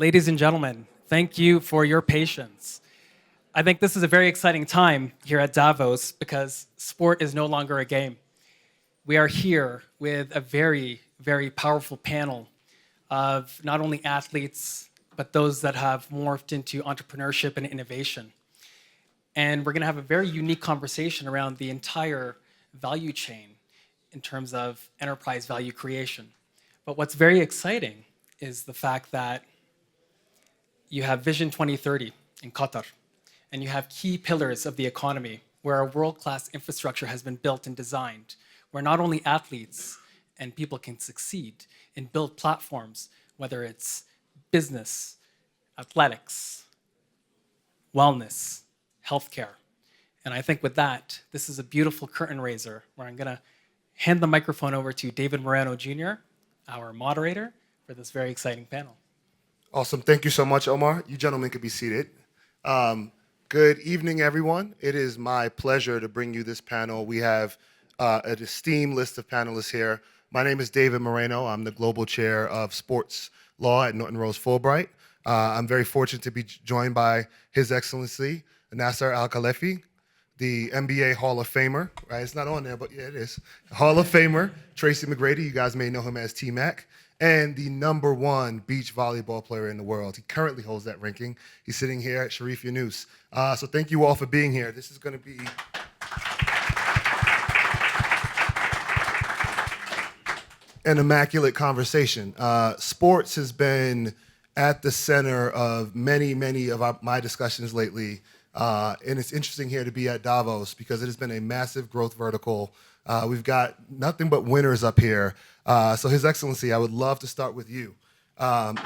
Ladies and gentlemen, thank you for your patience. I think this is a very exciting time here at Davos because sport is no longer a game. We are here with a very, very powerful panel of not only athletes, but those that have morphed into entrepreneurship and innovation. And we're going to have a very unique conversation around the entire value chain in terms of enterprise value creation. But what's very exciting is the fact that you have Vision 2030 in Qatar, and you have key pillars of the economy where a world-class infrastructure has been built and designed, where not only athletes and people can succeed and build platforms, whether it's business, athletics, wellness, healthcare. And I think with that, this is a beautiful curtain raiser where I'm gonna hand the microphone over to David Moreno Jr., our moderator, for this very exciting panel. Awesome. Thank you so much, Omar. You gentlemen could be seated. Good evening, everyone. It is my pleasure to bring you this panel. We have an esteemed list of panelists here. My name is David Moreno. I'm the Global Chair of Sports Law at Norton Fulbright. I'm very fortunate to be joined by His Excellency, Nasser Al-Khelaïfi, the NBA Hall of Famer, right? It's not on there, but yeah, it is. Hall of Famer, Tracy McGrady. You guys may know him as T-Mac. And the #1 beach volleyball player in the world. He currently holds that ranking. He's sitting here at Cherif Younousse. So thank you all for being here. This is going to be an immaculate conversation. Sports has been at the center of many of my discussions lately. And it's interesting here to be at Davos because it has been a massive growth vertical. We've got nothing but winners up here. So His Excellency, I would love to start with you.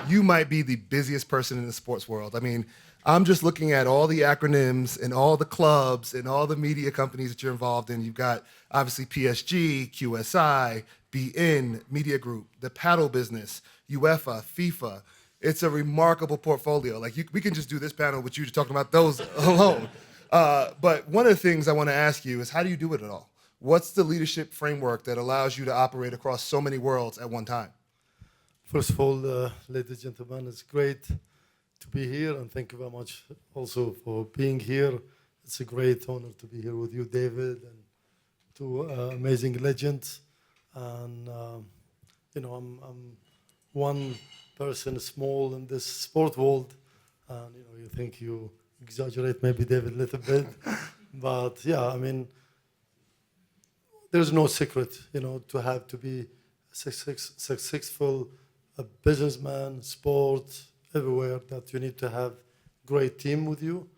You might be the busiest person in the sports world. I mean, I'm just looking at all the acronyms and all the clubs and all the media companies that you're involved in. You've got obviously PSG, QSI, beIN, Media Group, the paddle business, UEFA, FIFA. It's a remarkable portfolio. Like we can just do this panel with you talking about those alone. But one of the things I want to ask you is how do you do it at all? What's the leadership framework that allows you to operate across so many worlds at one time? First of all, ladies and gentlemen, it's great to be here, and thank you very much also for being here. It's a great honor to be here with you, David, and two amazing legends. And I'm one person small in this sport world, and you think you exaggerate maybe David a little bit, but yeah, I mean, there's no secret, to have to be successful, a businessman, sport, everywhere, that you need to have great team with you.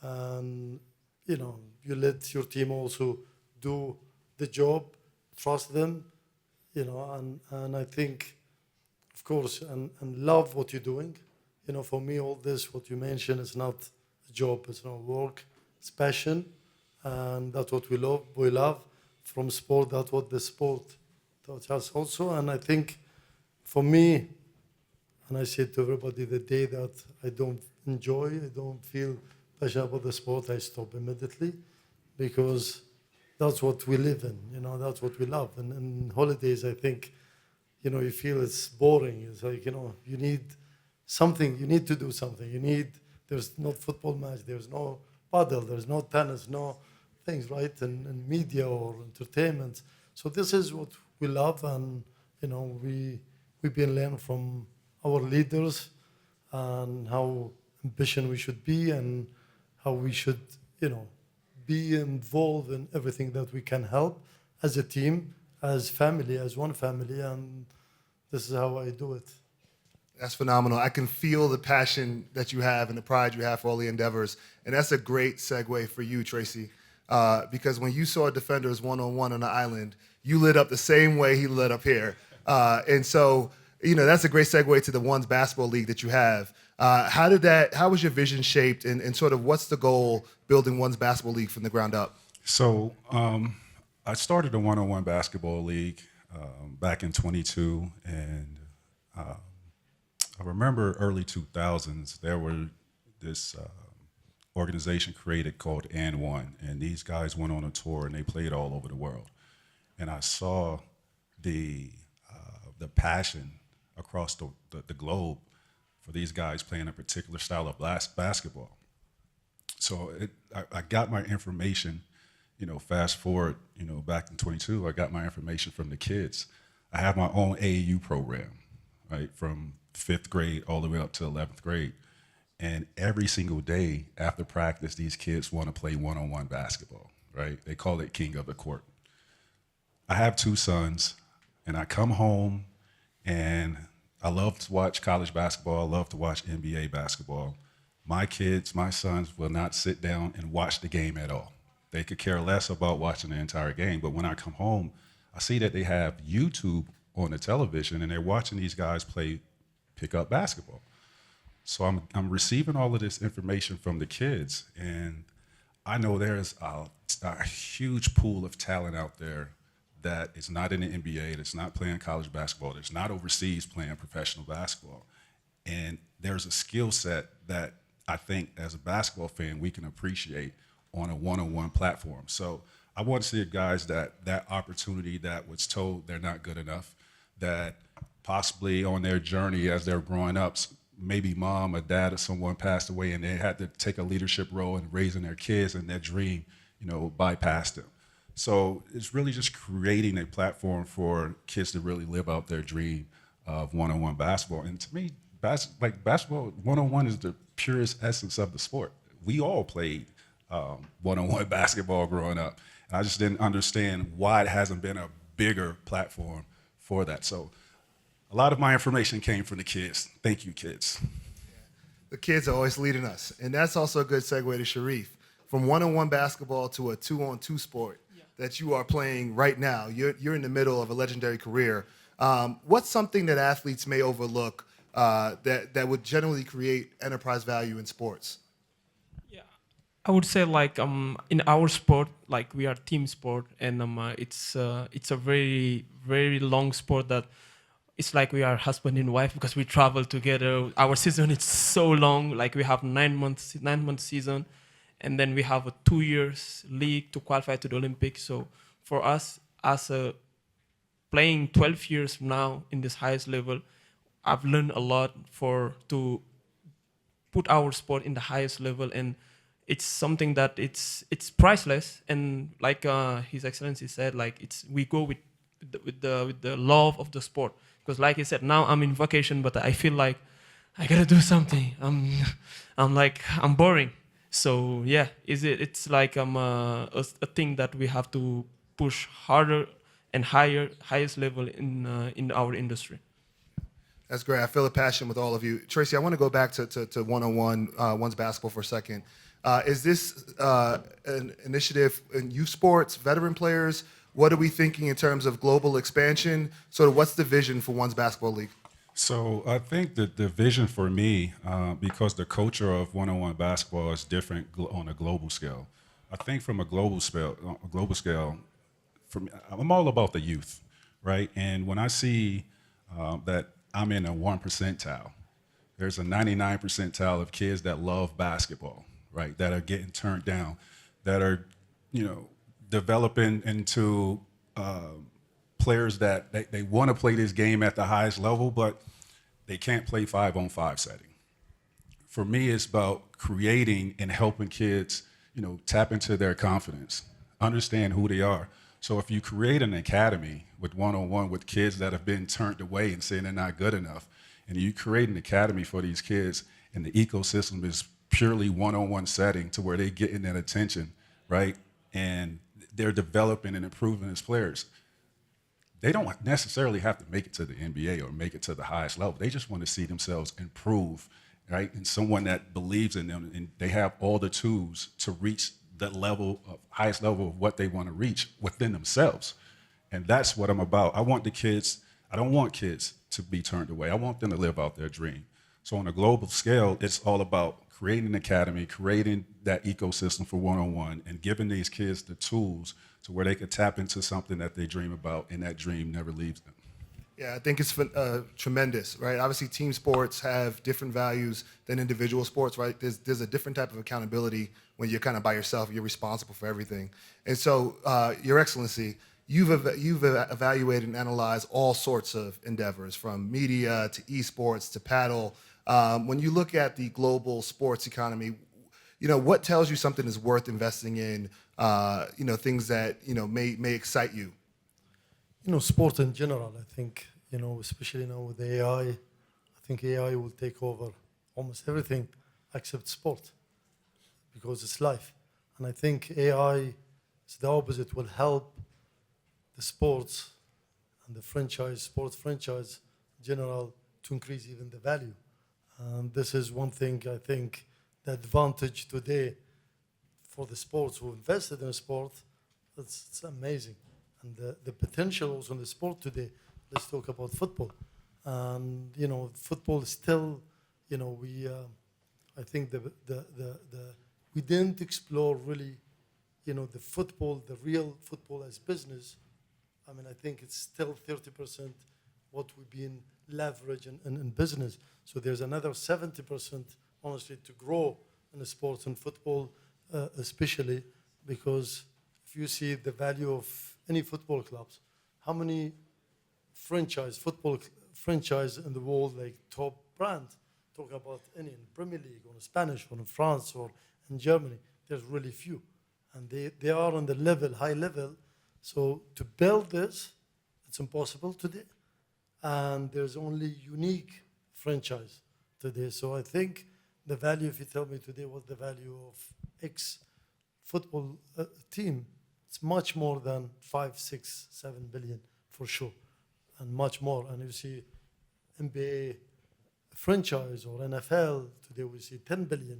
And, you let your team also do the job, trust them, and I think, of course, and love what you're doing. For me, all this, what you mentioned, is not a job, it's not work, it's passion, and that's what we love. From sport, that's what the sport taught us also. And I think for me, and I said to everybody, the day that I don't feel passionate about the sport, I stop immediately, because that's what we live in, that's what we love. And in holidays, I think, you feel it's boring. It's like, you need something, you need to do something. There's no football match, there's no paddle, there's no tennis, no things, right? And media or entertainment. So this is what we love, and we've been learning from our leaders and how ambitious we should be and how we should, be involved in everything that we can help as a team, as family, as one family, and this is how I do it. That's phenomenal. I can feel the passion that you have and the pride you have for all the endeavors, and that's a great segue for you, Tracy. Because when you saw defenders one-on-one on the island, you lit up the same way he lit up here. And so, that's a great segue to the Ones Basketball League that you have. How was your vision shaped, and sort of what's the goal building Ones Basketball League from the ground up? So I started a one-on-one basketball league back in 22, and I remember early 2000s, there were this organization created called N1, and these guys went on a tour and they played all over the world. And I saw the passion across the globe for these guys playing a particular style of basketball. So I got my information, fast forward, back in 22, I got my information from the kids. I have my own AAU program, right, from 5th grade all the way up to 11th grade. And every single day after practice, these kids want to play one-on-one basketball, right? They call it king of the court. I have 2 sons, and I come home, and I love to watch college basketball. I love to watch NBA basketball. My kids, my sons, will not sit down and watch the game at all. They could care less about watching the entire game. But when I come home, I see that they have YouTube on the television, and they're watching these guys play pickup basketball. So I'm receiving all of this information from the kids, and I know there's a huge pool of talent out there that is not in the NBA, that's not playing college basketball, that's not overseas playing professional basketball. And there's a skill set that I think as a basketball fan we can appreciate on a one-on-one platform. So I want to see guys that opportunity that was told they're not good enough, that possibly on their journey as they're growing up, maybe mom or dad or someone passed away and they had to take a leadership role in raising their kids, and their dream, bypassed them. So it's really just creating a platform for kids to really live out their dream of one-on-one basketball. And to me, basketball one-on-one is the purest essence of the sport. We all played one-on-one basketball growing up, and I just didn't understand why it hasn't been a bigger platform for that. So a lot of my information came from the kids. Thank you, kids. The kids are always leading us. And that's also a good segue to Cherif. From one-on-one basketball to a 2-on-2 sport that you are playing right now, you're in the middle of a legendary career. What's something that athletes may overlook that would generally create enterprise value in sports? Yeah, I would say in our sport, we are team sport, and it's a very, very long sport that it's like we are husband and wife because we travel together. Our season is so long, we have 9 months season, and then we have a 2 years league to qualify to the Olympics. So for us, as a playing 12 years now in this highest level, I've learned a lot to put our sport in the highest level, and it's something that it's priceless. And His Excellency said, we go with the love of the sport. Because like he said, now I'm in vacation, but I feel like I gotta do something. I'm boring. So yeah, it's a thing that we have to push harder and highest level in our industry. That's great. I feel the passion with all of you. Tracy, I want to go back to one-on-one, one's basketball for a second. Is this an initiative in youth sports, veteran players? What are we thinking in terms of global expansion? Sort of what's the vision for one's basketball league? So I think that the vision for me, because the culture of one-on-one basketball is different on a global scale. I think from a global scale, for me, I'm all about the youth, right? And when I see that I'm in a 1 percentile, there's a 99 percentile of kids that love basketball, right? That are getting turned down, that are, developing into players that they want to play this game at the highest level, but they can't play 5-on-5 setting. For me, it's about creating and helping kids, tap into their confidence, understand who they are. So if you create an academy with one-on-one with kids that have been turned away and saying they're not good enough, and you create an academy for these kids, and the ecosystem is purely one-on-one setting to where they're getting that attention, right? And they're developing and improving as players. They don't necessarily have to make it to the NBA or make it to the highest level. They just want to see themselves improve, right? And someone that believes in them, and they have all the tools to reach the highest level of what they want to reach within themselves. And that's what I'm about. I don't want kids to be turned away. I want them to live out their dream. So on a global scale, it's all about creating an academy, creating that ecosystem for one-on-one, and giving these kids the tools to where they could tap into something that they dream about, and that dream never leaves them. Yeah, I think it's tremendous, right? Obviously, team sports have different values than individual sports, right? There's a different type of accountability when you're kind of by yourself. You're responsible for everything. And so, Your Excellency, you've evaluated and analyzed all sorts of endeavors, from media to esports to paddle. When you look at the global sports economy, what tells you something is worth investing in? Things that may excite you. Sport in general. I think especially now with AI, I think AI will take over almost everything except sport because it's life. And I think AI is the opposite. Will help the sports and the sports franchise in general to increase even the value. And this is one thing I think the advantage today for the sports who invested in sport, it's amazing. And the potential also in the sport today, let's talk about football. And, football is still, I think we didn't explore really, the football, the real football as business. I mean, I think it's still 30% what we've been leveraging in business. So there's another 70%, honestly, to grow in the sports and football, especially because if you see the value of any football clubs, how many football franchise in the world, like top brand, talk about any in Premier League or in Spanish or in France or in Germany, there's really few. And they are on the high level. So to build this, it's impossible today. And there's only unique franchise today. So I think the value, if you tell me today what the value of X football team, it's much more than 5, 6, 7 billion for sure, and much more. And you see NBA franchise or NFL today, we see 10 billion,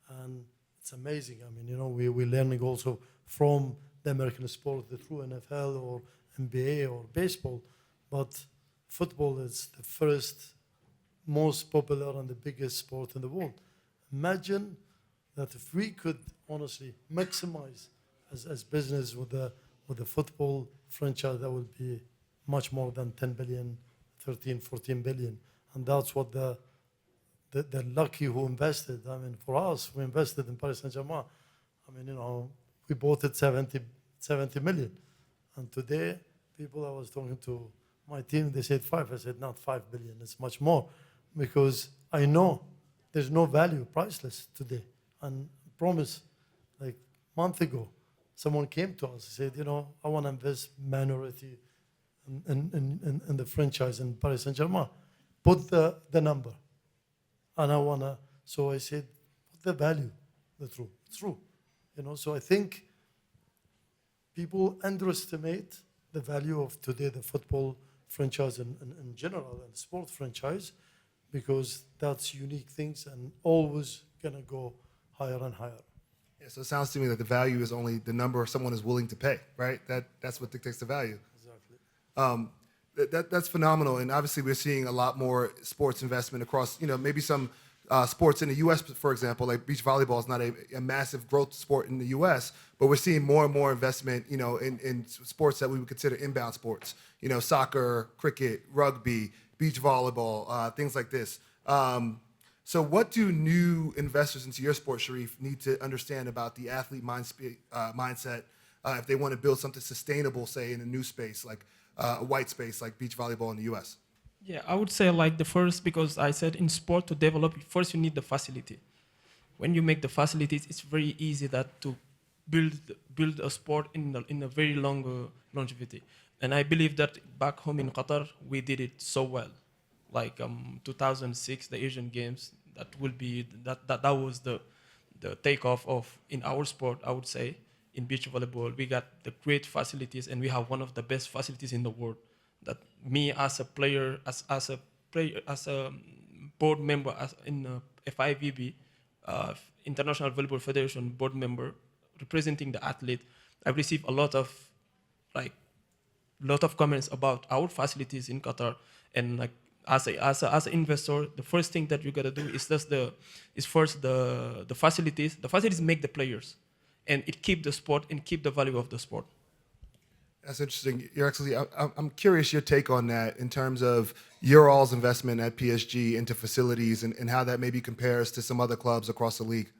and it's amazing. I mean, we're learning also from the American sport, the true NFL or NBA or baseball, but football is the first, most popular and the biggest sport in the world. Imagine that if we could honestly maximize as business with the football franchise, that would be much more than 10 billion, 13, 14 billion. And that's what the lucky who invested. I mean, for us, we invested in Paris Saint-Germain. I mean, we bought it 70 million. And today, people I was talking to my team, they said 5. I said, not 5 billion, it's much more. Because I know there's no value, priceless today. And promise, like a month ago, someone came to us and said, I want to invest minority in the franchise in Paris Saint-Germain. Put the number. And I want to, so I said, what's the value? It's true. So I think people underestimate the value of today the football franchise in general and sport franchise, because that's unique things and always going to go higher and higher. Yeah, so it sounds to me that the value is only the number someone is willing to pay, right? That's what dictates the value. Exactly. That's phenomenal. And obviously we're seeing a lot more sports investment across, maybe some sports in the U.S., for example, like beach volleyball is not a massive growth sport in the U.S., but we're seeing more and more investment, in sports that we would consider inbound sports, soccer, cricket, rugby, beach volleyball, things like this. So what do new investors into your sport, Cherif, need to understand about the athlete mindset if they want to build something sustainable, say, in a new space, like a white space like beach volleyball in the U.S.? Yeah, I would say like the first, because I said in sport to develop, first you need the facility. When you make the facilities, it's very easy that to build a sport in a very long longevity. And I believe that back home in Qatar, we did it so well. Like 2006, the Asian Games, that was the takeoff of in our sport, I would say. In beach volleyball, we got the great facilities, and we have one of the best facilities in the world. That me as a player, as a board member, in FIVB, International Volleyball Federation board member, representing the athlete, I've received a lot of comments about our facilities in Qatar, and like as an investor, the first thing that you gotta do is first the facilities. The facilities make the players, and it keep the sport and keep the value of the sport. That's interesting. Your Excellency, I'm curious your take on that in terms of your all's investment at PSG into facilities and how that maybe compares to some other clubs across the league.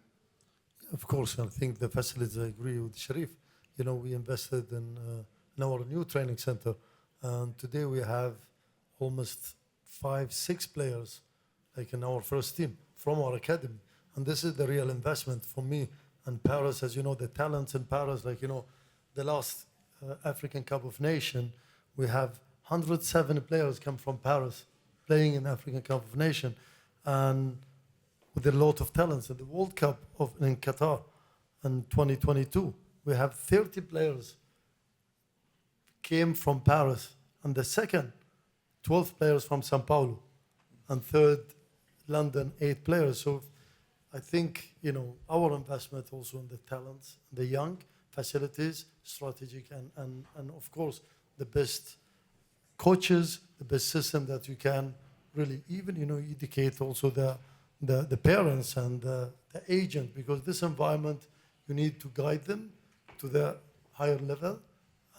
Of course, I think the facilities, I agree with Cherif. We invested in our new training center. And today we have almost 5, 6 players like in our first team from our academy. And this is the real investment for me. And Paris, as you know, the talents in Paris, like, you know, the last African Cup of Nations, we have 107 players come from Paris playing in African Cup of Nations, and with a lot of talents. In the World Cup in Qatar in 2022, we have 30 players came from Paris, and the second, 12 players from Sao Paulo, and third, London, 8 players. So I think, you know, our investment also in the talents, the young, facilities, strategic, and of course, the best coaches, the best system that you can really even, you know, educate also the parents and the agent, because this environment, you need to guide them to the higher level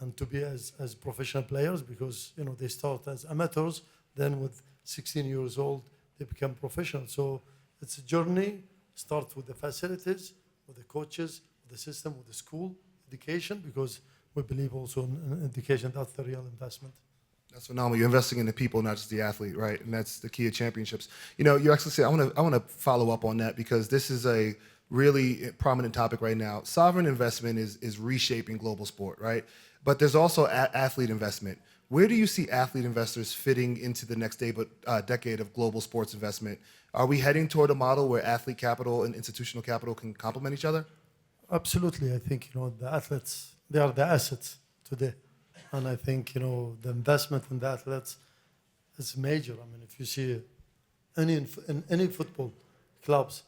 and to be as professional players, because, you know, they start as amateurs, then with 16 years old, they become professional. So it's a journey, start with the facilities, with the coaches, with the system, with the school, education, because we believe also in education, that's the real investment. That's phenomenal. You're investing in the people, not just the athlete, right? And that's the key of championships. You know, Your Excellency, I want to follow up on that, because this is a really prominent topic right now. Sovereign investment is reshaping global sport, right? But there's also athlete investment. Where do you see athlete investors fitting into the next decade of global sports investment? Are we heading toward a model where athlete capital and institutional capital can complement each other? Absolutely. I think, you know, the athletes, they are the assets today. And I think, you know, the investment in the athletes is major. I mean, if you see in any football clubs,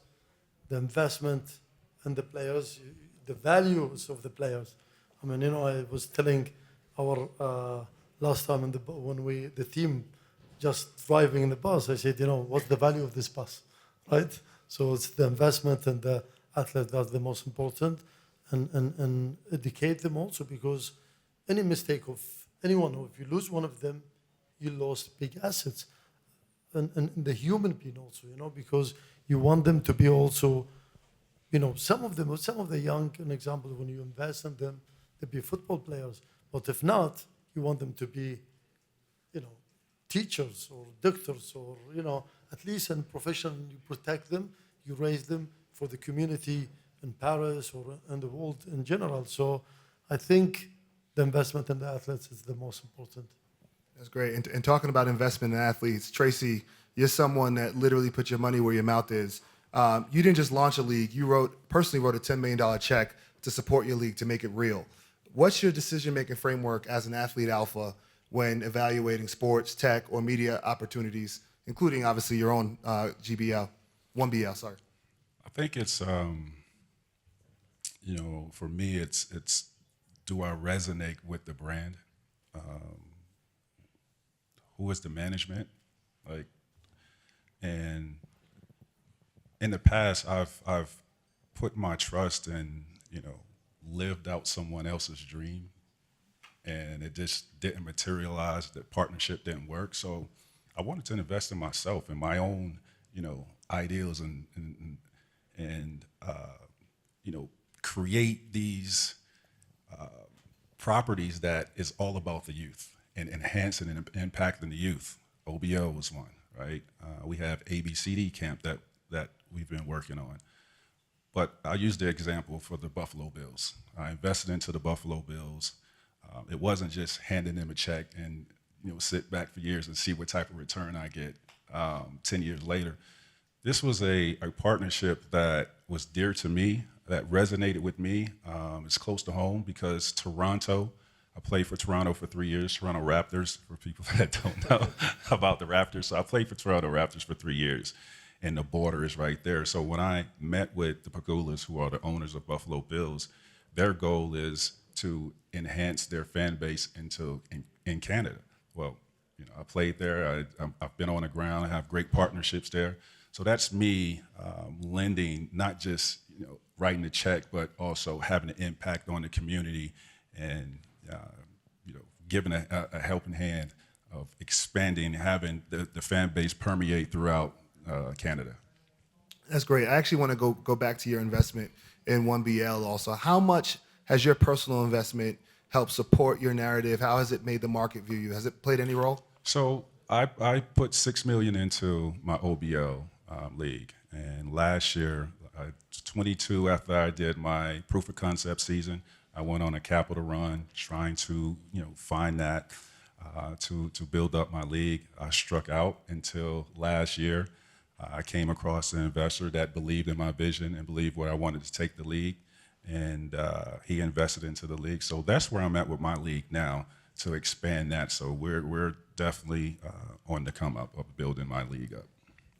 the investment in the players, the values of the players. I mean, you know, I was telling our last time when the team just driving in the bus, I said, you know, what's the value of this bus, right? So it's the investment in the athlete that's the most important, and educate them also, because any mistake of anyone, or if you lose one of them, you lost big assets. And the human being also, you know, because you want them to be also, you know, some of the young, an example, when you invest in them, they be football players. But if not, you want them to be, you know, teachers or doctors, or, you know, at least in profession, you protect them, you raise them for the community in Paris or in the world in general. So I think the investment in the athletes is the most important. That's great. And talking about investment in athletes, Tracy, you're someone that literally put your money where your mouth is. You didn't just launch a league. You personally wrote a $10 million check to support your league, to make it real. What's your decision-making framework as an athlete alpha when evaluating sports, tech, or media opportunities, including obviously your own GBL, 1BL, sorry? I think it's, you know, for me, it's do I resonate with the brand? Who is the management? Like, and in the past, I've put my trust in, you know, lived out someone else's dream, and it just didn't materialize. The partnership didn't work. So I wanted to invest in myself and my own, you know, ideals and you know, create these properties that is all about the youth and enhancing and impacting the youth. OBO was one, right? We have ABCD camp that we've been working on. But I use the example for the Buffalo Bills. I invested into the Buffalo Bills. It wasn't just handing them a check and, you know, sit back for years and see what type of return I get 10 years later. This was a partnership that was dear to me, that resonated with me. It's close to home because Toronto, I played for Toronto for 3 years, Toronto Raptors, for people that don't know about the Raptors. So I played for Toronto Raptors for 3 years, and the border is right there. So when I met with the Pagulas, who are the owners of Buffalo Bills, their goal is to enhance their fan base in Canada. Well, you know, I played there, I've been on the ground, I have great partnerships there. So that's me lending, not just, you know, writing a check, but also having an impact on the community and you know, giving a helping hand of expanding, having the fan base permeate throughout Canada. That's great. I actually want to go back to your investment in 1BL also. How much has your personal investment helped support your narrative? How has it made the market view you? Has it played any role? So I put $6 million into my OBO league, and last year, 22 after I did my proof of concept season, I went on a capital run trying to find that to build up my league. I struck out until last year. I came across an investor that believed in my vision and believed where I wanted to take the league, and he invested into the league. So that's where I'm at with my league now, to expand that. So we're definitely on the come up of building my league up.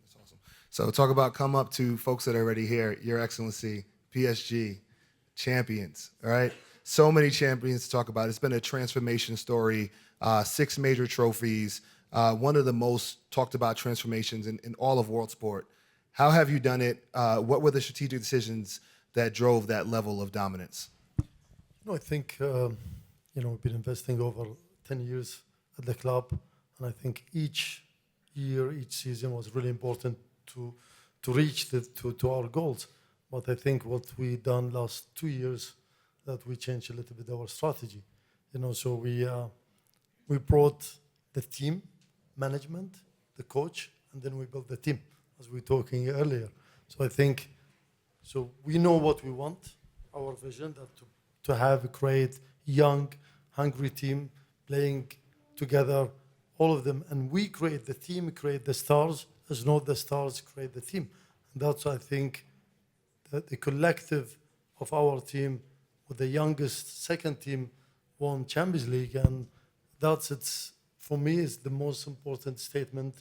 That's awesome. So talk about come up to folks that are already here. Your Excellency, PSG, champions, all right? So many champions to talk about. It's been a transformation story, 6 major trophies, one of the most talked about transformations in all of world sport. How have you done it? What were the strategic decisions that drove that level of dominance? I think, we've been investing over 10 years at the club, and I think each year, each season was really important to reach to our goals. But I think what we done last 2 years, that we changed a little bit our strategy. So we brought the team, management, the coach, and then we built the team, as we were talking earlier. So I think, so we know what we want, our vision, that to have a great, young, hungry team playing together, all of them, and we create the team, create the stars, as not the stars create the team. And that's, I think, that the collective of our team, with the youngest second team, won Champions League, and it's for me is the most important statement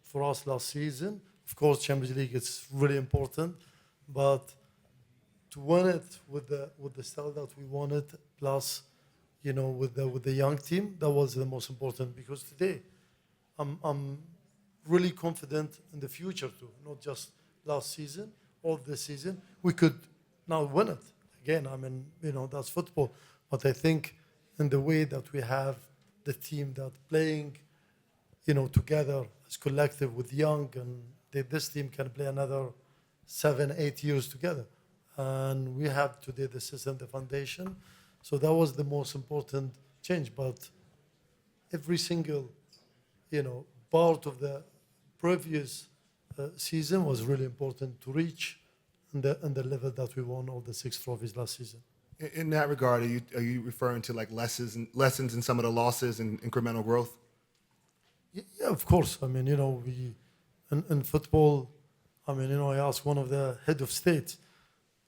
for us last season. Of course, Champions League is really important, but to win it with the style that we won it, plus with the young team, that was the most important. Because today, I'm really confident in the future too, not just last season or this season. We could now win it again. I mean, that's football, but I think in the way that we have the team that playing, together as collective with young, and this team can play another 7-8 years together. And we have today the system, the foundation. So that was the most important change. But every single, part of the previous season was really important to reach and the level that we won all the 6 trophies last season. In that regard, are you referring to like lessons in some of the losses and incremental growth? Yeah, of course. I mean, we in football, I mean, I asked one of the head of state,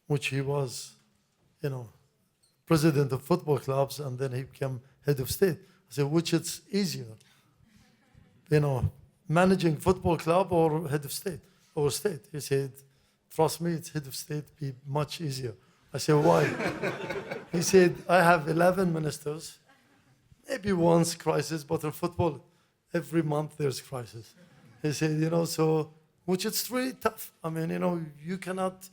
which he was, president of football clubs, and then he became head of state. I said, which it's easier, managing football club or head of state or state? He said, trust me, it's head of state be much easier. I said, why? He said, I have 11 ministers, maybe once crisis, but in football, every month there's crisis. He said, so, which it's really tough. I mean, you cannot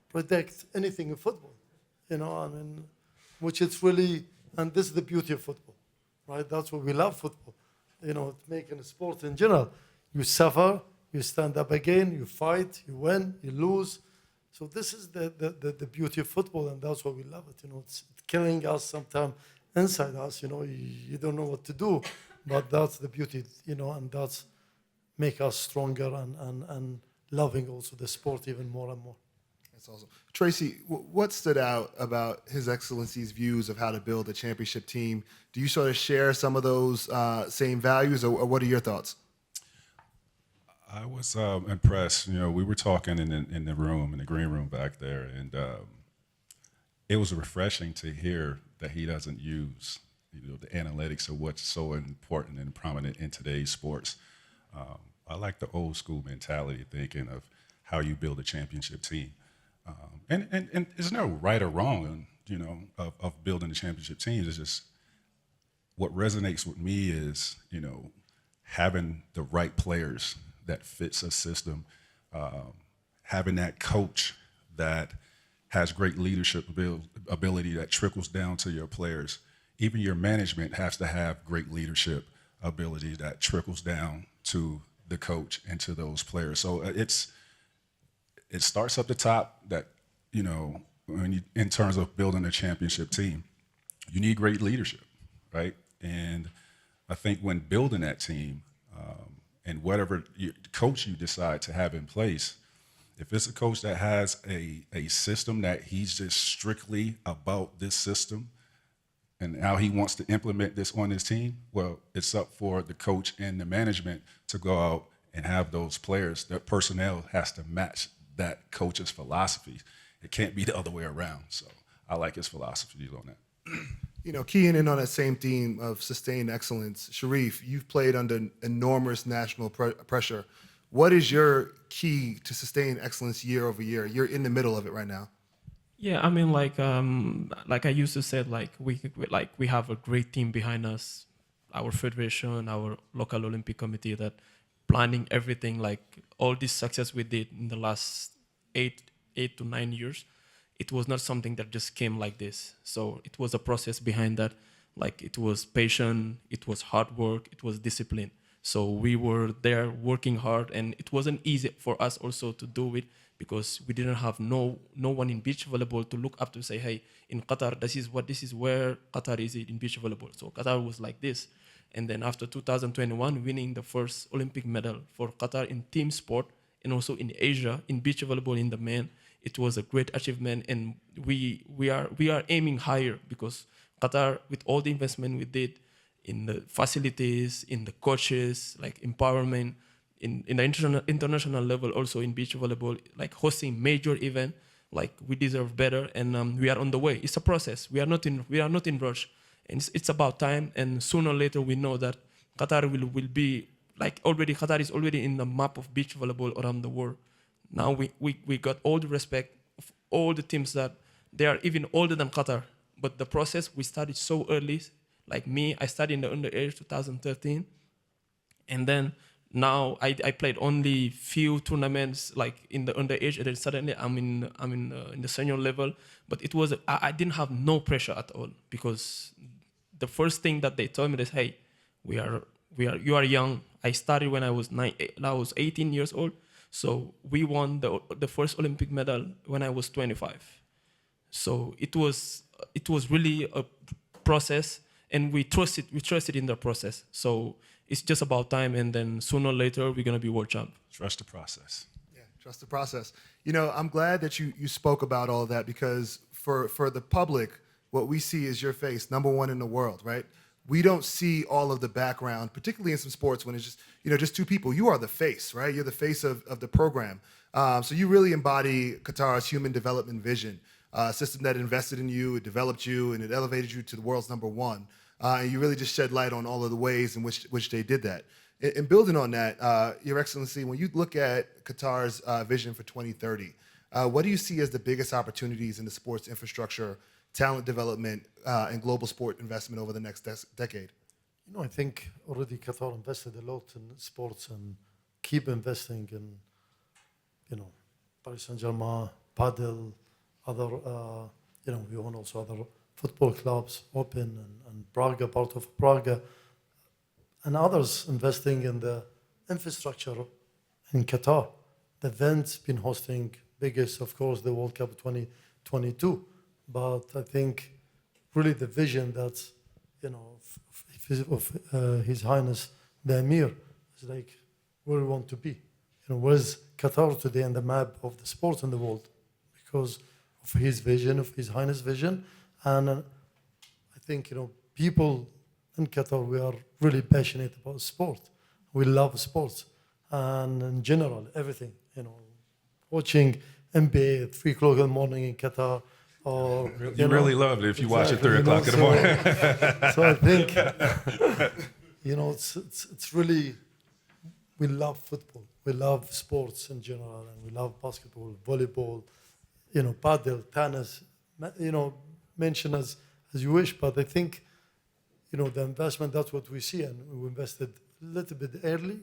predict anything in football, which it's really, and this is the beauty of football, right? That's why we love football, making a sport in general. You suffer, you stand up again, you fight, you win, you lose. So this is the beauty of football, and that's why we love it. It's killing us sometimes inside us. You don't know what to do, but that's the beauty. And that's make us stronger and loving also the sport even more and more. That's awesome. Tracy, what stood out about His Excellency's views of how to build a championship team? Do you sort of share some of those same values, or what are your thoughts? I was impressed. We were talking in the room, in the green room back there, and it was refreshing to hear that he doesn't use the analytics of what's so important and prominent in today's sports. I like the old school mentality, thinking of how you build a championship team. And there's no right or wrong, of building a championship team. It's just what resonates with me is, having the right players that fits a system, having that coach that has great leadership ability that trickles down to your players. Even your management has to have great leadership ability that trickles down to the coach and to those players. So it starts up the top that, in terms of building a championship team, you need great leadership, right? And I think when building that team, and whatever coach you decide to have in place, if it's a coach that has a system that he's just strictly about this system and how he wants to implement this on his team, well, it's up for the coach and the management to go out and have those players. That personnel has to match that coach's philosophy. It can't be the other way around. So I like his philosophy on that. You know, keying in on that same theme of sustained excellence, Cherif, you've played under enormous national pressure. What is your key to sustain excellence year over year? You're in the middle of it right now. Yeah, I mean, like I used to say, like we have a great team behind us, our federation, our local Olympic committee that planning everything. Like all this success we did in the last 8 to 9 years, it was not something that just came like this. So it was a process behind that. Like it was patient, it was hard work, it was discipline. So we were there working hard, and it wasn't easy for us also to do it because we didn't have no one in beach volleyball to look up to say, hey, in Qatar, this is where Qatar is in beach volleyball. So Qatar was like this. And then after 2021, winning the first Olympic medal for Qatar in team sport and also in Asia in beach volleyball in the men, it was a great achievement. And we are aiming higher because Qatar, with all the investment we did in the facilities, in the coaches, like empowerment, in the international level, also in beach volleyball, like hosting major event, like we deserve better, and we are on the way. It's a process. We are not in rush, and it's about time. And sooner or later, we know that Qatar will be like already. Qatar is already in the map of beach volleyball around the world. Now we got all the respect of all the teams that they are even older than Qatar, but the process we started so early. Like me, I started in the underage 2013, and then now I played only few tournaments like in the underage, and then suddenly I'm in the senior level. But it was I didn't have no pressure at all because the first thing that they told me is, hey, you are young. I started when I was 18 years old, so we won the first Olympic medal when I was 25. So it was really a process. And we trusted in the process. So it's just about time, and then sooner or later, we're gonna be world champ. Trust the process. Yeah, trust the process. You know, I'm glad that you spoke about all of that because for the public, what we see is your face, #1 in the world, right? We don't see all of the background, particularly in some sports when it's just two people. You are the face, right? You're the face of the program. So you really embody Qatar's human development vision. A system that invested in you, it developed you, and it elevated you to the world's #1. And you really just shed light on all of the ways in which they did that. And building on that, Your Excellency, when you look at Qatar's vision for 2030, what do you see as the biggest opportunities in the sports infrastructure, talent development, and global sport investment over the next decade? You know, I think already Qatar invested a lot in sports and keep investing in, Paris Saint-Germain, Padel, other, we own also other football clubs, Open and Braga, part of Braga, and others investing in the infrastructure in Qatar. The event's been hosting biggest, of course, the World Cup 2022. But I think really the vision that's, of His Highness the Emir is like where we want to be. Where's Qatar today on the map of the sports in the world? Because of his vision, of His Highness vision. And I think, people in Qatar, we are really passionate about sport. We love sports. And in general, everything, watching NBA at 3 o'clock in the morning in Qatar. Or, you really love it if you watch at 3 o'clock in the morning. So I think, it's really, we love football. We love sports in general, and we love basketball, volleyball, paddle, tennis, mention as you wish. But I think, the investment, that's what we see. And we invested a little bit early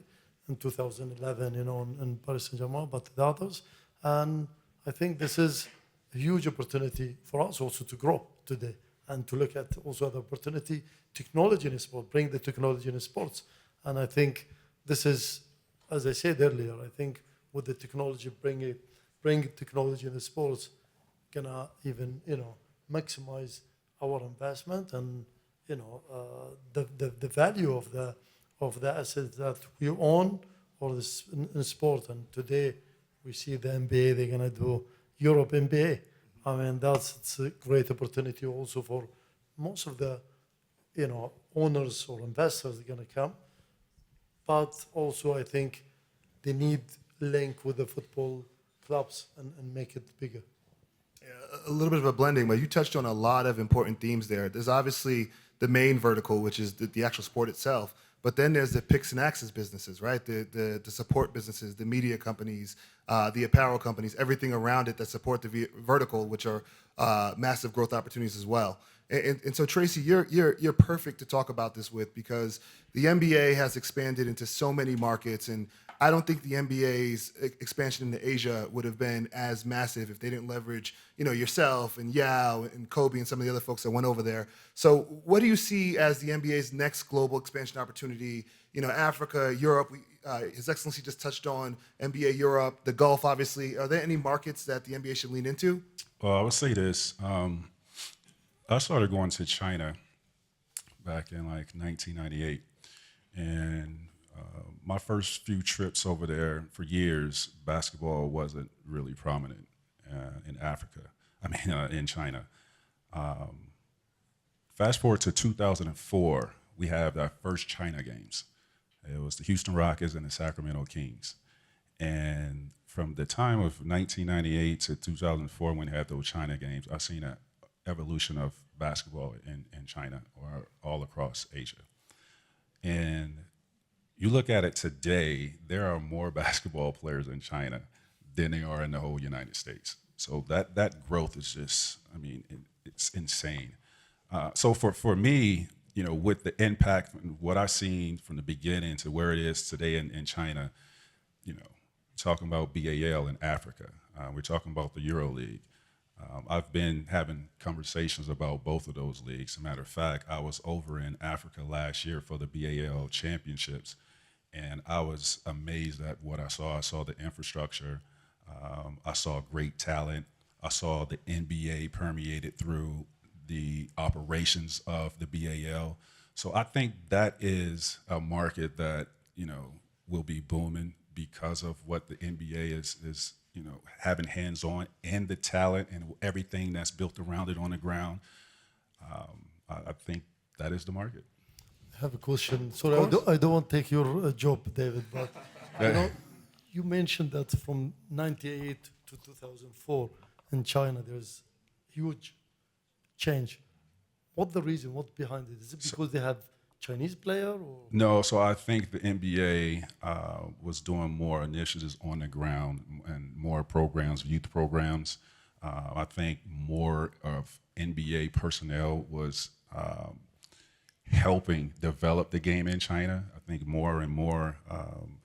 in 2011, in Paris Saint-Germain, but the others. And I think this is a huge opportunity for us also to grow today and to look at also the opportunity, technology in sport, bring the technology in sports. And I think this is, as I said earlier, I think with the technology, bring technology in the sports, gonna even, maximize our investment and, the value of the assets that we own or this in sport. And today we see the NBA, they're going to do Europe NBA. I mean, it's a great opportunity also for most of the, owners or investors are going to come. But also I think they need link with the football clubs and make it bigger. A little bit of a blending, but you touched on a lot of important themes there. There's obviously the main vertical, which is the actual sport itself, but then there's the picks and axes businesses, right? The support businesses, the media companies, the apparel companies, everything around it that support the vertical, which are massive growth opportunities as well. And so Tracy, you're perfect to talk about this with, because the NBA has expanded into so many markets, and I don't think the NBA's expansion into Asia would have been as massive if they didn't leverage, yourself and Yao and Kobe and some of the other folks that went over there. So what do you see as the NBA's next global expansion opportunity? Africa, Europe, His Excellency just touched on NBA Europe, the Gulf, obviously. Are there any markets that the NBA should lean into? Well, I would say this. I started going to China back in like 1998. And my first few trips over there, for years, basketball wasn't really prominent in Africa. In China. Fast forward to 2004, we have our first China games. It was the Houston Rockets and the Sacramento Kings. And from the time of 1998 to 2004, when we had those China games, I've seen an evolution of basketball in China or all across Asia. And you look at it today, there are more basketball players in China than there are in the whole United States. So that growth is just, it's insane. So for me, with the impact and what I've seen from the beginning to where it is today in China, talking about BAL in Africa, we're talking about the Euro League. I've been having conversations about both of those leagues. As a matter of fact, I was over in Africa last year for the BAL championships, and I was amazed at what I saw. I saw the infrastructure. I saw great talent. I saw the NBA permeated through the operations of the BAL. So I think that is a market that, will be booming because of what the NBA is having hands-on and the talent and everything that's built around it on the ground. I think that is the market. I have a question. Sorry, I don't want to take your job, David, but you mentioned that from 98 to 2004 in China, there's huge change. What's the reason? What's behind it? Is it because they have Chinese player? Or? No, so I think the NBA was doing more initiatives on the ground and more programs, youth programs. I think more of NBA personnel was helping develop the game in China. I think more and more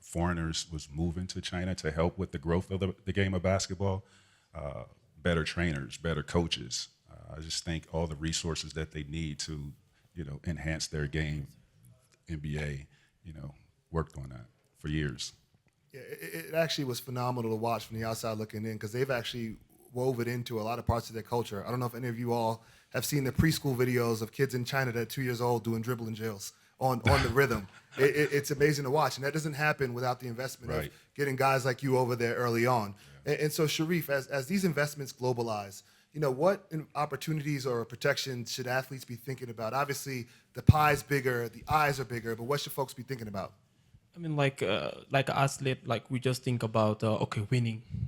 foreigners was moving to China to help with the growth of the game of basketball. Better trainers, better coaches. I just think all the resources that they need to, enhance their game, NBA, worked on that for years. Yeah, it actually was phenomenal to watch from the outside looking in, because they've actually woven into a lot of parts of their culture. I don't know if any of you all have seen the preschool videos of kids in China that are 2 years old doing dribbling drills on the rhythm. It's amazing to watch, and that doesn't happen without the investment of getting guys like you over there early on. Yeah. And so, Cherif, as these investments globalize, what opportunities or protections should athletes be thinking about? Obviously, the pie's bigger, the eyes are bigger, but what should folks be thinking about? Like an athlete, we just think about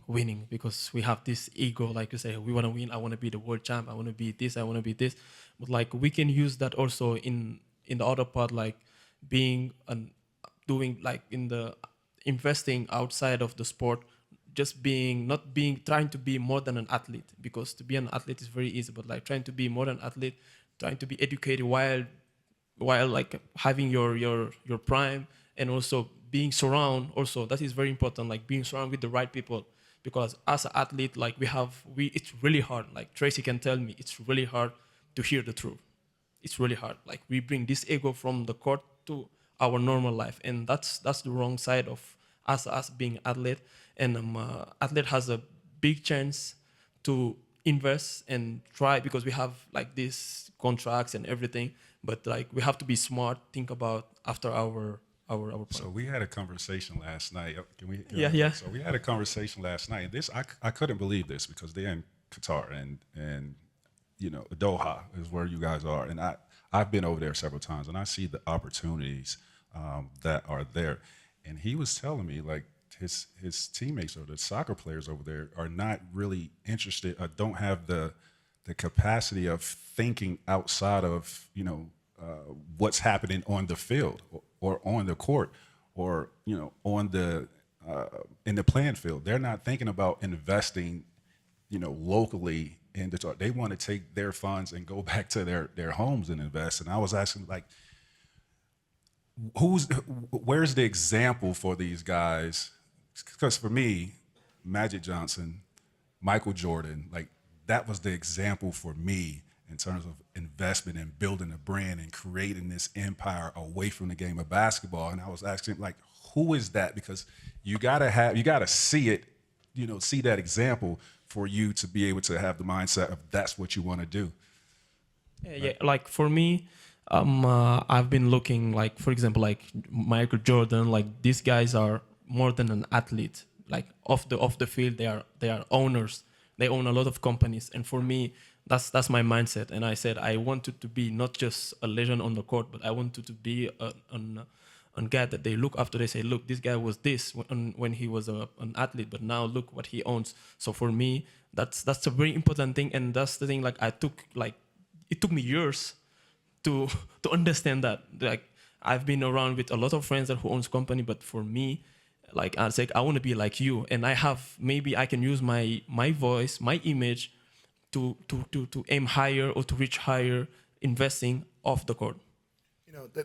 winning, because we have this ego, like you say, we want to win. I want to be the world champ. I want to be this. I want to be this. But we can use that also in the other part, being and doing in the investing outside of the sport. Just trying to be more than an athlete, because to be an athlete is very easy, but trying to be more than an athlete, trying to be educated while having your prime, and also being surrounded. Also, that is very important. Being surrounded with the right people, because as an athlete, it's really hard. Tracy can tell me, it's really hard to hear the truth. It's really hard. We bring this ego from the court to our normal life, and that's the wrong side of us being athlete. And athlete has a big chance to invest and try, because we have these contracts and everything, but we have to be smart, think about after our our So we had a conversation last night. Can we? Yeah, yeah. So we had a conversation last night, and this I couldn't believe this because they're in Qatar and you know Doha is where you guys are, and I've been over there several times, and I see the opportunities that are there. And he was telling me like his teammates or the soccer players over there are not really interested or don't have the capacity of thinking outside of what's happening on the field or on the court or on the in the playing field. They're not thinking about investing locally in the. They want to take their funds and go back to their homes and invest. And I was asking like, where's the example for these guys? Because for me, Magic Johnson, Michael Jordan, like that was the example for me in terms of investment and building a brand and creating this empire away from the game of basketball. And I was asking like, who is that? Because you gotta see it, see that example for you to be able to have the mindset of that's what you want to do. Yeah, like for me, I've been looking like, for example, like Michael Jordan, like these guys are more than an athlete. Like off the field, they are owners. They own a lot of companies, and for me, that's my mindset. And I said I wanted to be not just a legend on the court, but I wanted to be a guy that they look after. They say, look, this guy was this when he was an athlete, but now look what he owns. So for me, that's a very important thing, and that's the thing. Like it took me years to understand that. Like I've been around with a lot of friends who owns company, but for me, like I said, I want to be like you, and maybe I can use my voice, my image, to aim higher or to reach higher, investing off the court.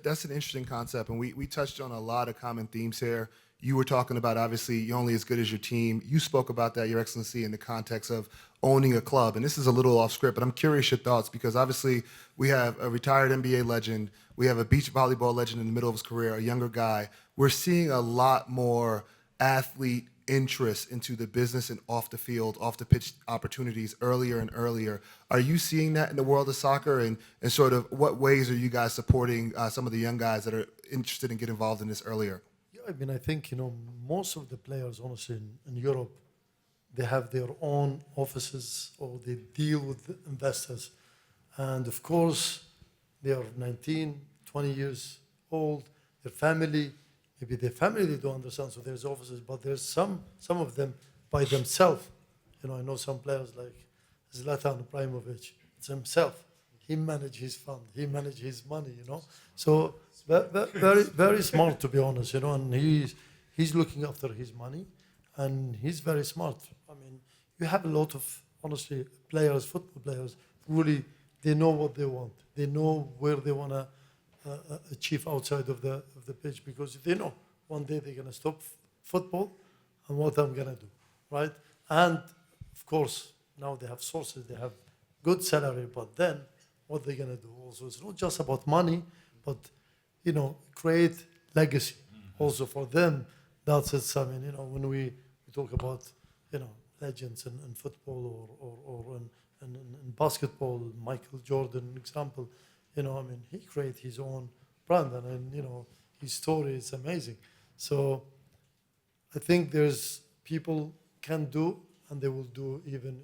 That's an interesting concept, and we touched on a lot of common themes here. You were talking about, obviously, you're only as good as your team. You spoke about that, Your Excellency, in the context of owning a club. And this is a little off script, but I'm curious your thoughts, because obviously we have a retired NBA legend. We have a beach volleyball legend in the middle of his career, a younger guy. We're seeing a lot more athlete interest into the business and off the field, off the pitch opportunities earlier and earlier. Are you seeing that in the world of soccer, and sort of what ways are you guys supporting some of the young guys that are interested in getting involved in this earlier? I mean, I think, most of the players, honestly, in Europe, they have their own offices or they deal with investors. And of course, they are 19, 20 years old, their family, maybe their family they don't understand, so there's offices, but there's some of them by themselves. I know some players like Zlatan Ibrahimovic, it's himself. He managed his fund, he managed his money, So very, very smart, to be honest, and he's looking after his money, and he's very smart. I mean, you have a lot of, honestly, players, football players, really, they know what they want. They know where they want to achieve outside of the pitch, because they know one day they're going to stop football and what I'm going to do, right? And, of course, now they have sources, they have good salary, but then what they're going to do also, it's not just about money, but create legacy also for them. That's it. I mean, when we talk about, legends in football or in basketball, Michael Jordan, example, I mean, he created his own brand, and his story is amazing. So I think there's people can do, and they will do even,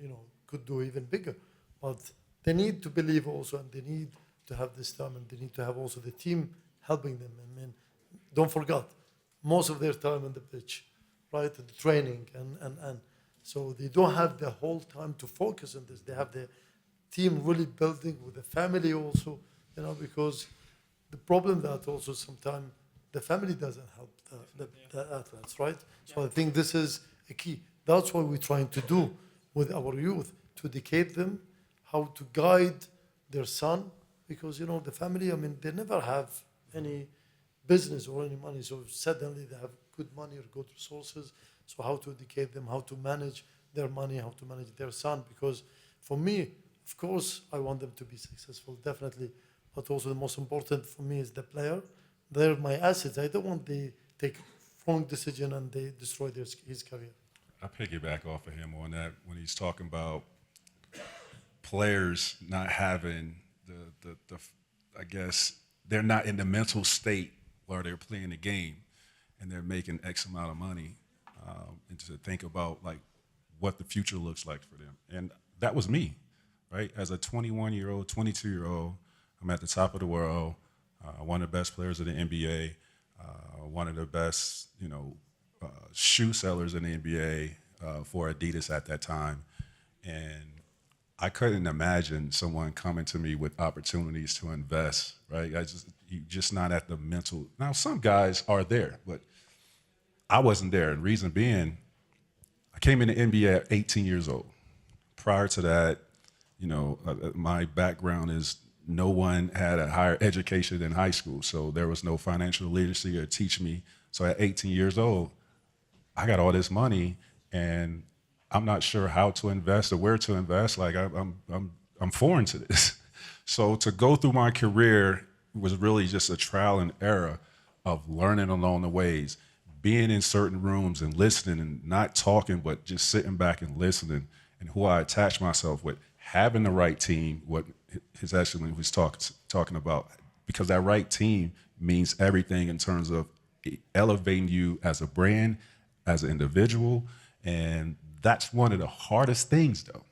could do even bigger. But they need to believe also, and they need to have this time, and they need to have also the team helping them. I mean, don't forget, most of their time on the pitch, right, the training, and so they don't have the whole time to focus on this. They have the team really building with the family also, because the problem that also sometimes the family doesn't help the athletes, right? So I think this is a key. That's what we're trying to do with our youth, to educate them how to guide their son, because, the family, I mean, they never have any business or any money, so suddenly they have good money or good resources. So how to educate them, how to manage their money, how to manage their son, because for me, of course, I want them to be successful, definitely, but also the most important for me is the player. They're my assets. I don't want they take wrong decision and they destroy his career. I piggyback off of him on that when he's talking about players not having the I guess they're not in the mental state while they're playing the game and they're making X amount of money, and to think about like what the future looks like for them. And that was me, right? As a 21-year-old, 22-year-old, I'm at the top of the world, one of the best players of the NBA, one of the best, shoe sellers in the NBA for Adidas at that time. And I couldn't imagine someone coming to me with opportunities to invest, right? You're just not at the mental. Now, some guys are there, but I wasn't there. And reason being, I came in the NBA at 18 years old. Prior to that, my background is no one had a higher education than high school, so there was no financial literacy to teach me. So at 18 years old, I got all this money, and I'm not sure how to invest or where to invest. Like I'm foreign to this. So to go through my career was really just a trial and error of learning along the ways, being in certain rooms and listening and not talking, but just sitting back and listening, and who I attached myself with, having the right team, what His Excellency was talking about, because that right team means everything in terms of elevating you as a brand, as an individual. And that's one of the hardest things, though,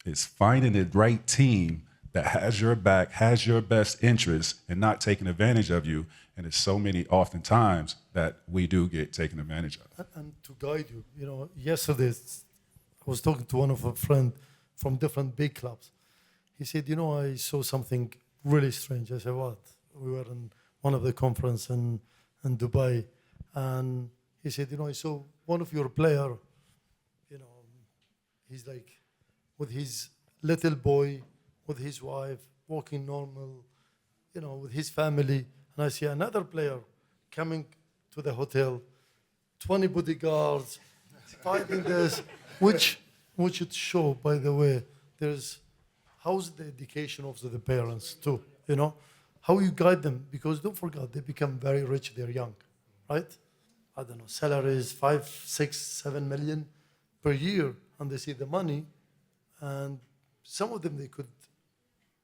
is finding the right team that has your back, has your best interests, and not taking advantage of you. And it's so many oftentimes that we do get taken advantage of. And to guide you, yesterday I was talking to one of our friends from different big clubs. He said, I saw something really strange. I said, what? We were in one of the conference in Dubai, and he said, I saw one of your player, he's like with his little boy, with his wife, walking normal, with his family. And I see another player coming to the hotel, 20 bodyguards, fighting this, which should show, by the way, how's the education of the parents too, how you guide them, because don't forget, they become very rich, they're young, right? I don't know, salaries 5, 6, 7 million per year, and they see the money, and some of them, they could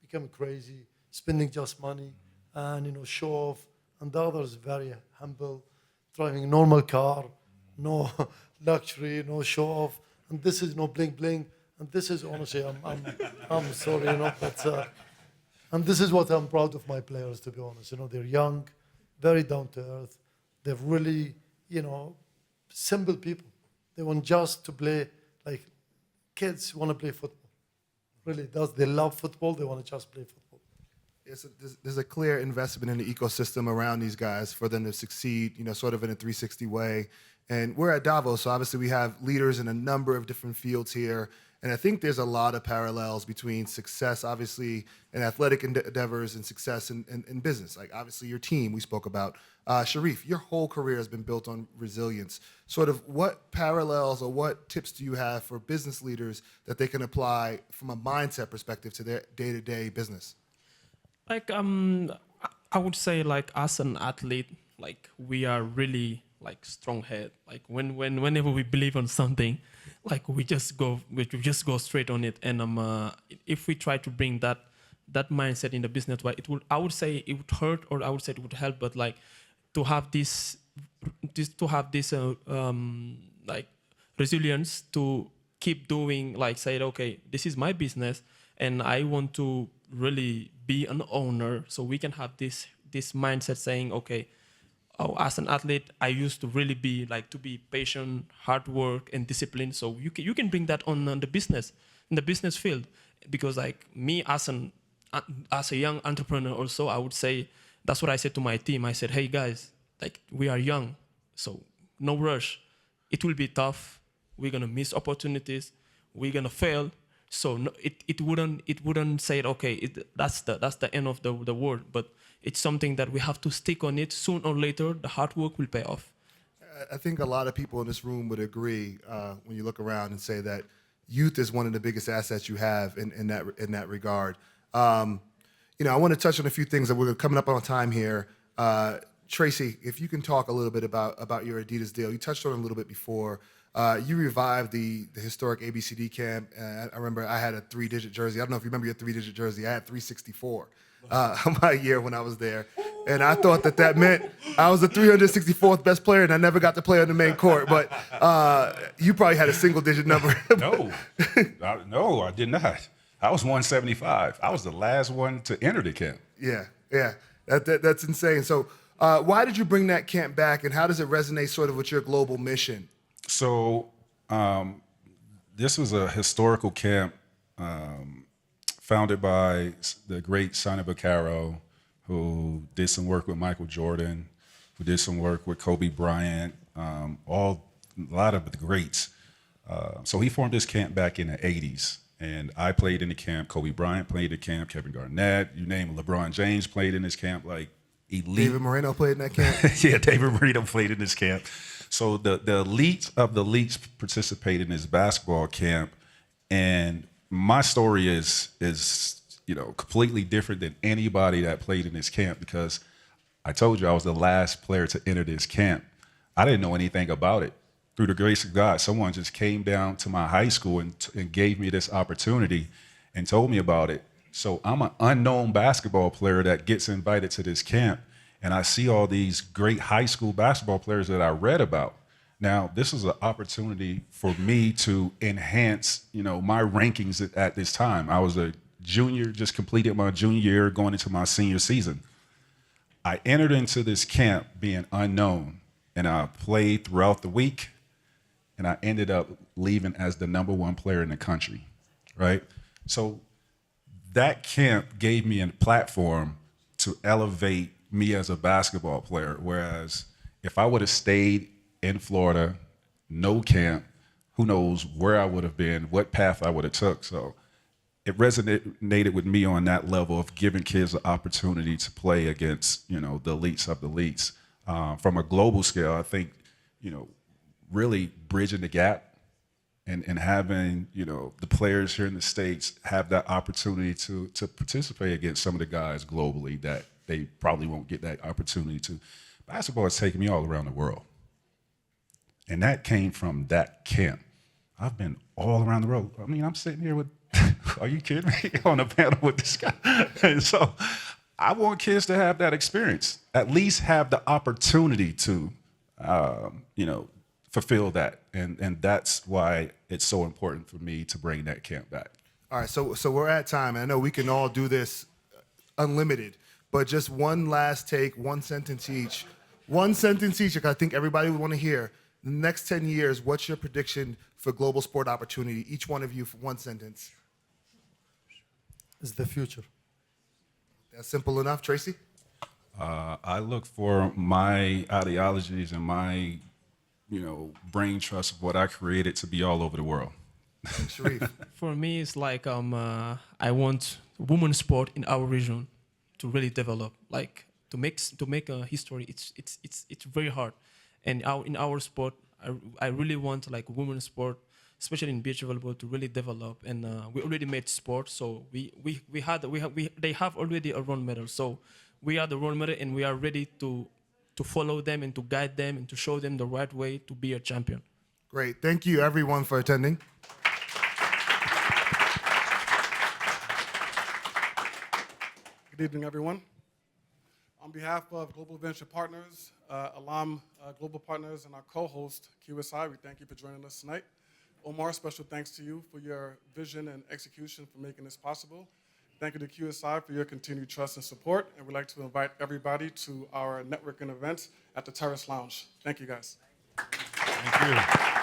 become crazy, spending just money, and show off, and the others very humble, driving normal car, no luxury, no show off, and this is no bling bling, and this is honestly, I'm sorry, but and this is what I'm proud of my players, to be honest. They're young, very down to earth. They're really, simple people. They want just to play, like kids want to play football. Really does. They love football. They want to just play football. Yes, there's a clear investment in the ecosystem around these guys for them to succeed, sort of in a 360 way. And we're at Davos, so obviously we have leaders in a number of different fields here. And I think there's a lot of parallels between success, obviously, in athletic endeavors and success in business. Like, obviously, your team we spoke about. Cherif, your whole career has been built on resilience. Sort of what parallels or what tips do you have for business leaders that they can apply from a mindset perspective to their day-to-day business? Like, I would say, like, as an athlete, like, we are really, like, strong head. Like, whenever we believe on something, like, we just go straight on it. And if we try to bring that mindset in the business, but I would say it would hurt, or I would say it would help, but like to have this like resilience to keep doing, like, say, okay, this is my business and I want to really be an owner. So we can have this mindset saying, okay, as an athlete, I used to really be like to be patient, hard work, and disciplined. So you can bring that on the business, in the business field, because like me as a young entrepreneur also, I would say that's what I said to my team. I said, hey guys, like, we are young, so no rush. It will be tough. We're gonna miss opportunities. We're gonna fail. So no, it wouldn't say, okay, that's the end of the world, but it's something that we have to stick on it. Sooner or later, the hard work will pay off. I think a lot of people in this room would agree when you look around and say that youth is one of the biggest assets you have in that regard. I want to touch on a few things that we're coming up on time here. Tracy, if you can talk a little bit about your Adidas deal. You touched on it a little bit before. You revived the historic ABCD camp. I remember I had a 3-digit jersey. I don't know if you remember your 3-digit jersey. I had 364 my year when I was there. And I thought that meant I was the 364th best player and I never got to play on the main court. But you probably had a single-digit number. No, I did not. I was 175. I was the last one to enter the camp. Yeah. That's insane. So why did you bring that camp back, and how does it resonate sort of with your global mission? So this was a historical camp founded by the great Sonny Vaccaro, who did some work with Michael Jordan, who did some work with Kobe Bryant, a lot of the greats. So he formed this camp back in the 80s. And I played in the camp. Kobe Bryant played in the camp. Kevin Garnett, you name it. LeBron James played in this camp. Like elite. David Moreno played in that camp. Yeah, David Moreno played in this camp. So the elites of the elites participated in this basketball camp, and my story is completely different than anybody that played in this camp, because I told you I was the last player to enter this camp. I didn't know anything about it. Through the grace of God, someone just came down to my high school and gave me this opportunity and told me about it. So I'm an unknown basketball player that gets invited to this camp, and I see all these great high school basketball players that I read about. Now, this is an opportunity for me to enhance, my rankings at this time. I was a junior, just completed my junior year, going into my senior season. I entered into this camp being unknown, and I played throughout the week. And I ended up leaving as the #1 player in the country, right? So that camp gave me a platform to elevate me as a basketball player. Whereas if I would have stayed in Florida, no camp, who knows where I would have been, what path I would have took. So it resonated with me on that level of giving kids the opportunity to play against, the elites of the elites. From a global scale, I think, really bridging the gap and having, the players here in the States have that opportunity to participate against some of the guys globally that they probably won't get that opportunity to. Basketball has taken me all around the world. And that came from that camp. I've been all around the world. I mean, I'm sitting here with, are you kidding me? On a panel with this guy. And so I want kids to have that experience, at least have the opportunity to, fulfill that. And that's why it's so important for me to bring that camp back. All right, so we're at time. And I know we can all do this unlimited, but just one last take, one sentence each. One sentence each, I think everybody would want to hear. The next 10 years, what's your prediction for global sport opportunity? Each one of you for one sentence. Is the future. That's simple enough. Tracy? I look for my ideologies and my brain trust of what I created to be all over the world. Cherif? For me, it's like I want women's sport in our region to really develop. Like to make a history, it's very hard. And in our sport, I really want like women's sport, especially in beach volleyball, to really develop. And we already made sport, so they have already a role model. So we are the role model, and we are ready to follow them and to guide them and to show them the right way to be a champion. Great. Thank you, everyone, for attending. Good evening, everyone. On behalf of Global Venture Partners, Alam Global Partners, and our co-host, QSI, we thank you for joining us tonight. Omar, special thanks to you for your vision and execution for making this possible. Thank you to QSI for your continued trust and support, and we'd like to invite everybody to our networking events at the Terrace Lounge. Thank you, guys. Thank you.